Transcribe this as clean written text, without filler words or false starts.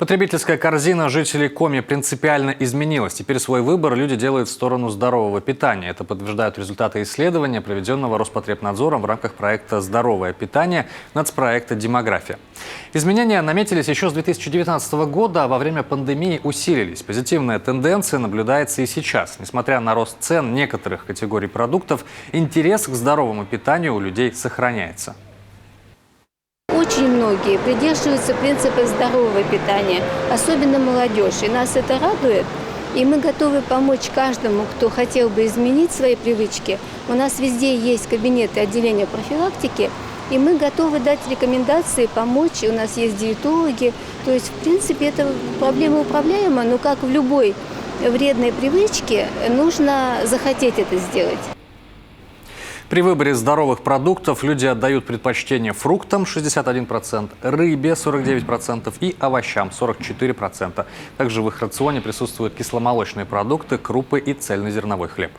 Потребительская корзина жителей Коми принципиально изменилась. Теперь свой выбор люди делают в сторону здорового питания. Это подтверждают результаты исследования, проведенного Роспотребнадзором в рамках проекта «Здоровое питание» нацпроекта «Демография». Изменения наметились еще с 2019 года, а во время пандемии усилились. Позитивная тенденция наблюдается и сейчас. Несмотря на рост цен некоторых категорий продуктов, интерес к здоровому питанию у людей сохраняется. Очень многие придерживаются принципа здорового питания, особенно молодежь, и нас это радует. И мы готовы помочь каждому, кто хотел бы изменить свои привычки. У нас везде есть кабинеты отделения профилактики, и мы готовы дать рекомендации, помочь. У нас есть диетологи. То есть, в принципе, эта проблема управляема, но как в любой вредной привычке, нужно захотеть это сделать. При выборе здоровых продуктов люди отдают предпочтение фруктам 61%, рыбе 49% и овощам 44%. Также в их рационе присутствуют кисломолочные продукты, крупы и цельнозерновой хлеб.